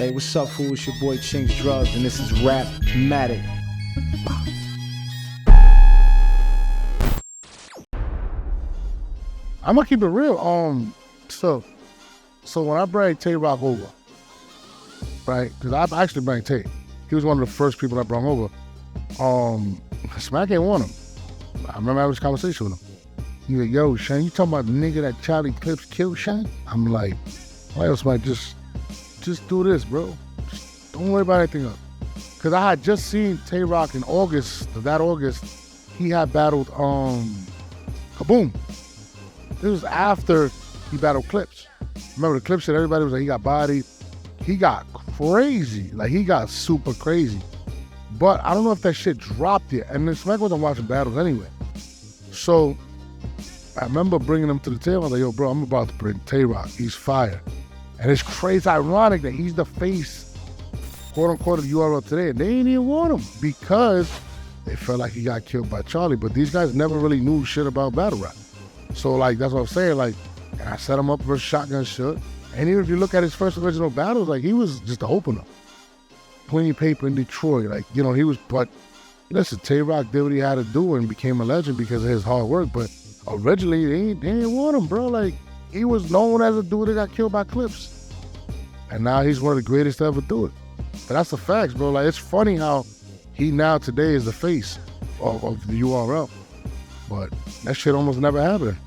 Hey, what's up, fool? It's your boy Chinks Drugs, and this is RapMatic. I'm gonna keep it real. So when I brought TayRoc over, right? Because I actually brought Tay. He was one of the first people I brought over. Smack ain't want him. I remember having this conversation with him. He's like, "Yo, Shane, you talking about the nigga that Charlie Clips killed, Shane?" I'm like, "Why else, Mike? Just do this, bro. Just don't worry about anything else." Because I had just seen TayRoc in August. That August, he had battled Kaboom. This was after he battled Clips. Remember the Clips shit? Everybody was like, he got bodied. He got crazy. Like, he got super crazy. But I don't know if that shit dropped yet. And then Smack wasn't watching battles anyway. So I remember bringing him to the table. I was like, yo, bro, I'm about to bring TayRoc. He's fire. And it's crazy ironic that he's the face, quote unquote, of URL today. And they ain't even want him because they felt like he got killed by Charlie. But these guys never really knew shit about battle rap. So, like, that's what I'm saying. Like, and I set him up for shotgun shit. And even if you look at his first original battles, like, he was just the opener. Clean paper in Detroit. Like, you know, he was, but listen, TayRoc did what he had to do and became a legend because of his hard work. But originally, they didn't want him, bro. Like, he was known as a dude that got killed by Clips. And now he's one of the greatest to ever do it. But that's the facts, bro. Like, it's funny how he now today is the face of the URL. But that shit almost never happened.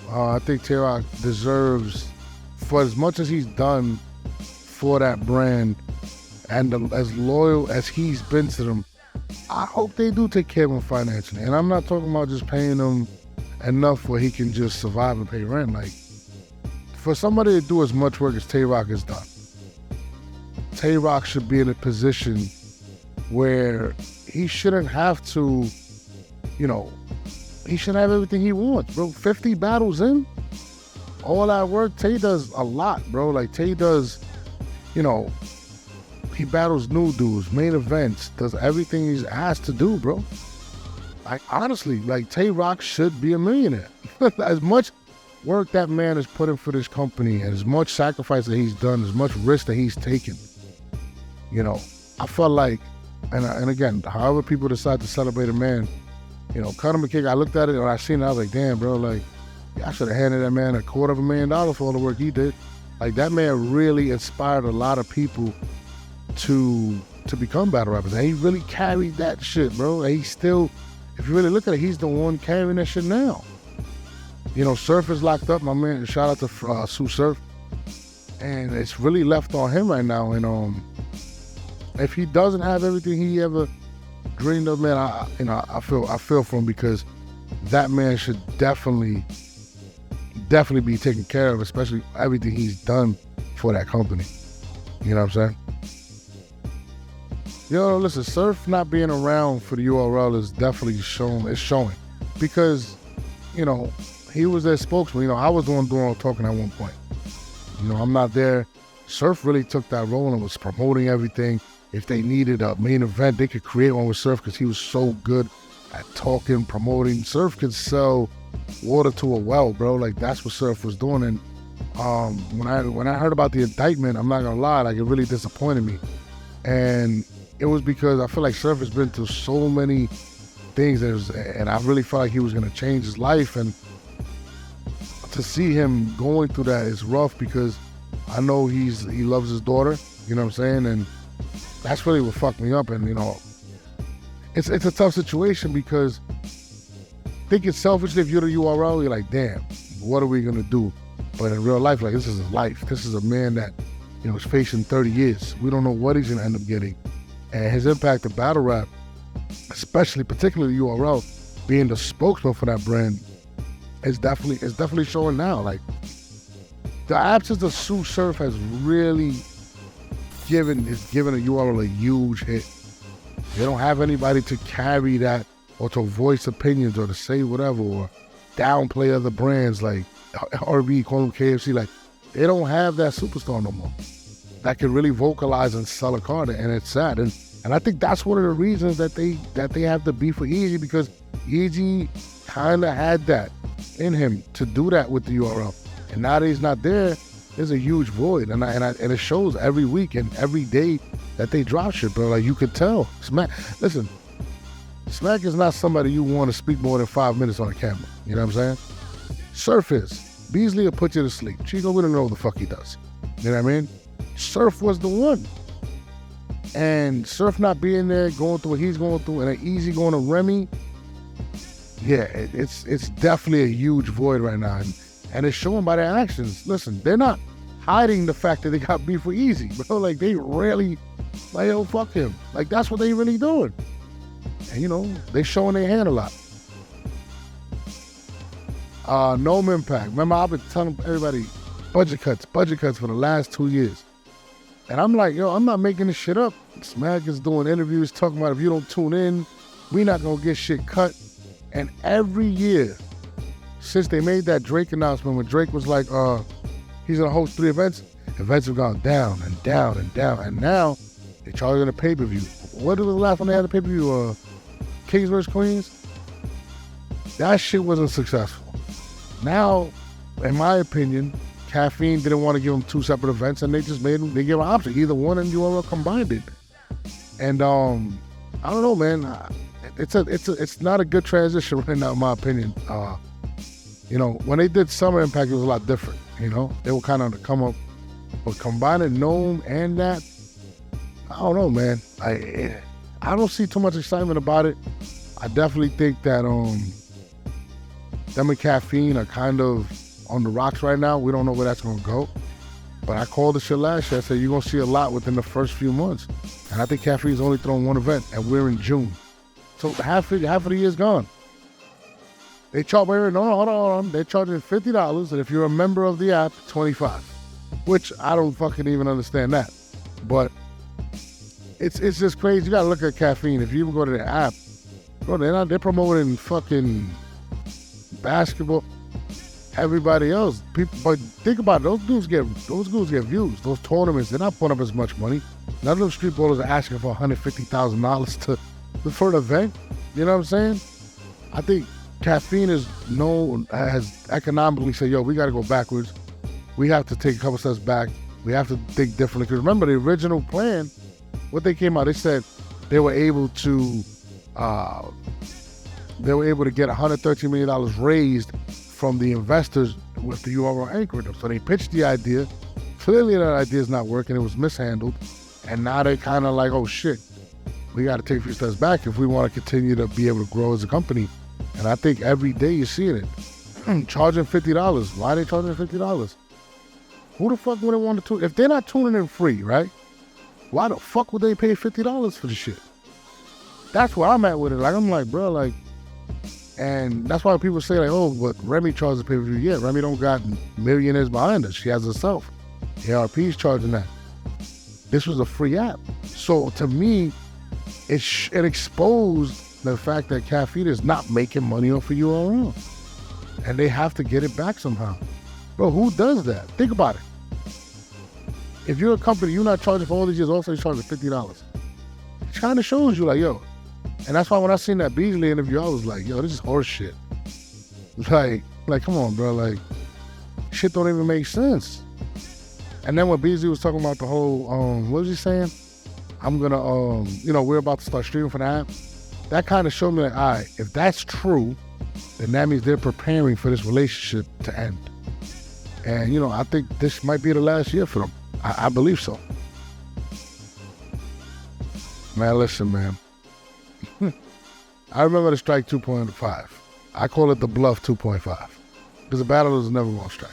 I think TayRoc deserves, for as much as he's done for that brand and as loyal as he's been to them, I hope they do take care of him financially. And I'm not talking about just paying him enough where he can just survive and pay rent. Like, for somebody to do as much work as TayRoc has done, TayRoc should be in a position where he shouldn't have to, you know, he should have everything he wants, bro. 50 battles in, all that work. Tay does a lot, bro. Like, Tay does, you know, he battles new dudes, main events, does everything he's asked to do, bro. Like, honestly, like, TayRoc should be a millionaire. As much work that man has put in for this company and as much sacrifice that he's done, as much risk that he's taken, you know, I felt like, and again, however people decide to celebrate a man, you know, cut him a kick. I looked at it and I seen it, I was like, damn, bro, like, I should have handed that man $250,000 for all the work he did. Like, that man really inspired a lot of people to become battle rappers. And he really carried that shit, bro. And he still, if you really look at it, he's the one carrying that shit now. You know, Surf is locked up, my man. Shout out to TsuSurf. And it's really left on him right now. And if he doesn't have everything he ever dreamed of, man, I feel for him, because that man should definitely be taken care of, especially everything he's done for that company. You know what I'm saying? Yo, listen, Surf not being around for the URL is definitely showing, because, you know, he was their spokesman. You know, I was the one doing all the talking at one point. You know, I'm not there. Surf really took that role and was promoting everything. If they needed a main event, they could create one with Surf because he was so good at talking, promoting. Surf could sell water to a well, bro. Like, that's what Surf was doing. And when I heard about the indictment, I'm not gonna lie, like, it really disappointed me. And it was because I feel like Surf has been through so many things, and I really felt like he was gonna change his life. And to see him going through that is rough, because I know he loves his daughter. You know what I'm saying? And that's really what fucked me up. And, you know, it's a tough situation, because thinking selfishly, if you're the URL, you're like, damn, what are we gonna do? But in real life, like, this is his life. This is a man that, you know, is facing 30 years. We don't know what he's gonna end up getting. And his impact to battle rap, particularly URL, being the spokesman for that brand, is definitely showing now. Like, the absence of TsuSurf has really given a URL a huge hit. They don't have anybody to carry that, or to voice opinions, or to say whatever, or downplay other brands like RB, call them KFC. Like, they don't have that superstar no more that can really vocalize and sell a card, and it's sad. And I think that's one of the reasons that they have to beef with Easy, because Easy kind of had that in him to do that with the URL. And now that he's not there, there's a huge void, and it shows every week and every day that they drop shit, bro. Like, you could tell. Smack, listen, Smack is not somebody you want to speak more than 5 minutes on a camera. You know what I'm saying? Surf is. Beasley will put you to sleep. Chico, we don't know what the fuck he does. You know what I mean? Surf was the one. And Surf not being there, going through what he's going through, and an easy going to Remy, yeah, it's definitely a huge void right now. And it's showing by their actions. Listen, they're not hiding the fact that they got beef with Easy, bro. Like, they really, like, yo, fuck him. Like, that's what they really doing. And, you know, they showing their hand a lot. Nome Impact. Remember, I've been telling everybody, budget cuts for the last 2 years. And I'm like, yo, I'm not making this shit up. Smack is doing interviews talking about if you don't tune in, we not gonna get shit cut. And every year, since they made that Drake announcement, when Drake was like, he's gonna host 3 events, events have gone down and down and down. And now, they're charging a pay-per-view. What was the last one they had a pay-per-view? Kings vs. Queens? That shit wasn't successful. Now, in my opinion, Caffeine didn't want to give them 2 separate events, and they just they gave an option. Either one and URL combined it. And I don't know, man. It's not a good transition right now, in my opinion. You know, when they did Summer Impact, it was a lot different. You know, they were kind of to come up, but combining Nome and that, I don't know, man. I don't see too much excitement about it. I definitely think that them and Caffeine are kind of on the rocks right now. We don't know where that's gonna go. But I called the shit last year. I said, you're gonna see a lot within the first few months. And I think Caffeine's only thrown 1 event, and we're in June. So half of the year's gone. They charge, hold on. They're charging $50, and if you're a member of the app, $25. Which I don't fucking even understand that. But it's just crazy. You gotta look at Caffeine. If you even go to the app, bro, they're promoting fucking basketball. Everybody else, people, but think about it, those dudes get views. Those tournaments, they're not putting up as much money. None of them street ballers are asking for $150,000 for an event. You know what I'm saying? I think Caffeine has economically said, yo, we got to go backwards. We have to take a couple steps back. We have to think differently. Because remember, the original plan, what they came out, they said they were able to get $113 million raised from the investors with the URL anchoring them. So they pitched the idea. Clearly that idea is not working. It was mishandled. And now they're kind of like, oh shit, we got to take a few steps back if we want to continue to be able to grow as a company. And I think every day you're seeing it. Charging $50. Why are they charging $50? Who the fuck would they want to tune? If they're not tuning in free, right? Why the fuck would they pay $50 for the shit? That's where I'm at with it. Like, I'm like, bro, like, and that's why people say, like, oh, but Remy charges pay-per-view. Yeah, Remy don't got millionaires behind her. She has herself. ARP's charging that. This was a free app. So to me, it exposed the fact that Caffeine is not making money off of URL. And they have to get it back somehow. Bro, who does that? Think about it. If you're a company, you're not charging for all these years, also you're charging $50. It kind of shows you, like, yo. And that's why when I seen that Beasley interview, I was like, yo, this is horse shit. Like, come on, bro. Like, shit don't even make sense. And then when Beasley was talking about the whole, what was he saying? I'm gonna, we're about to start streaming for the app. That kind of showed me, like, all right, if that's true, then that means they're preparing for this relationship to end. And, I think this might be the last year for them. I believe so. Man, listen, man. I remember the strike 2.5. I call it the bluff 2.5. Because the battle is never going to strike.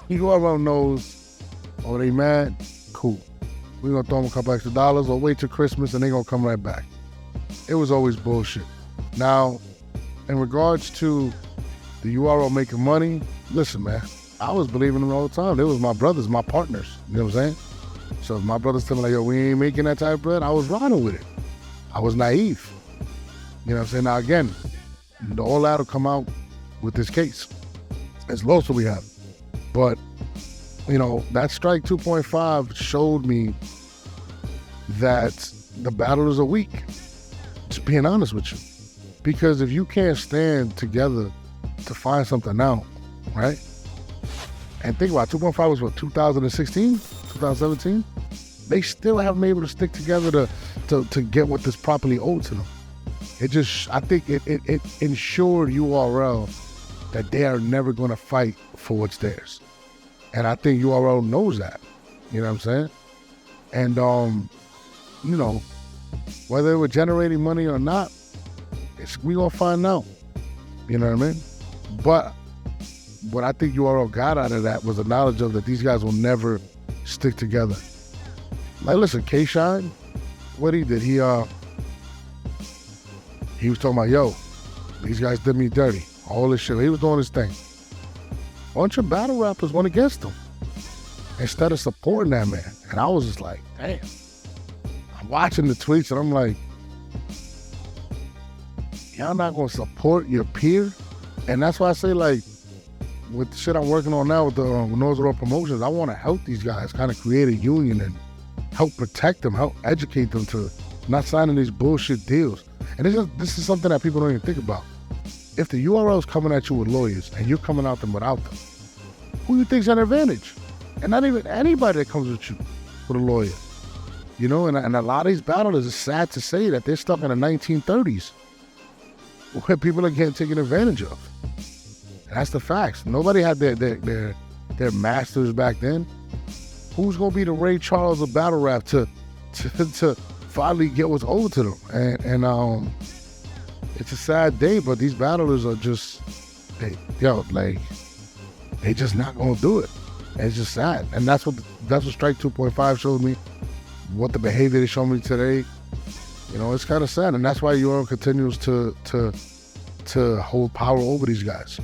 Whoever knows, oh, they mad? Cool. We're going to throw them a couple extra dollars or wait till Christmas and they're going to come right back. It was always bullshit. Now, in regards to the URL making money, listen, man, I was believing them all the time. They was my brothers, my partners. You know what I'm saying? So if my brothers tell me, like, yo, we ain't making that type of bread, I was riding with it. I was naive. You know what I'm saying? Now, again, all that will come out with this case. As low as we have. But, that strike 2.5 showed me that the battlers are weak. Just being honest with you. Because if you can't stand together to find something out, right? And think about it, 2.5 was what, 2016, 2017? They still haven't been able to stick together to get what is properly owed to them. It just, I think it ensured URL that they are never going to fight for what's theirs. And I think URL knows that. You know what I'm saying? And, you know, whether it was generating money or not, we going to find out. You know what I mean? But what I think URL got out of that was the knowledge of that these guys will never stick together. Like, listen, K-Shine, what he did, he was talking about, yo, these guys did me dirty. All this shit. He was doing his thing. A bunch of battle rappers went against him instead of supporting that man. And I was just like, damn. I'm watching the tweets and I'm like, y'all not gonna support your peer? And that's why I say, like, with the shit I'm working on now with the Norbes Promotions, I want to help these guys kind of create a union and help protect them, help educate them to not signing these bullshit deals. And this is something that people don't even think about. If the URL is coming at you with lawyers and you're coming at them without them, who do you think's an advantage? And not even anybody that comes with you with a lawyer. You know, and a lot of these battlers, it's sad to say that they're stuck in the 1930s where people are getting taken advantage of. And that's the facts. Nobody had their masters back then. Who's gonna be the Ray Charles of battle rap to finally get what's owed to them? And it's a sad day, but these battlers are just, they just not gonna do it. And it's just sad. And that's what Strike 2.5 showed me, what the behavior they showed me today. You know, it's kind of sad. And that's why URL continues to hold power over these guys.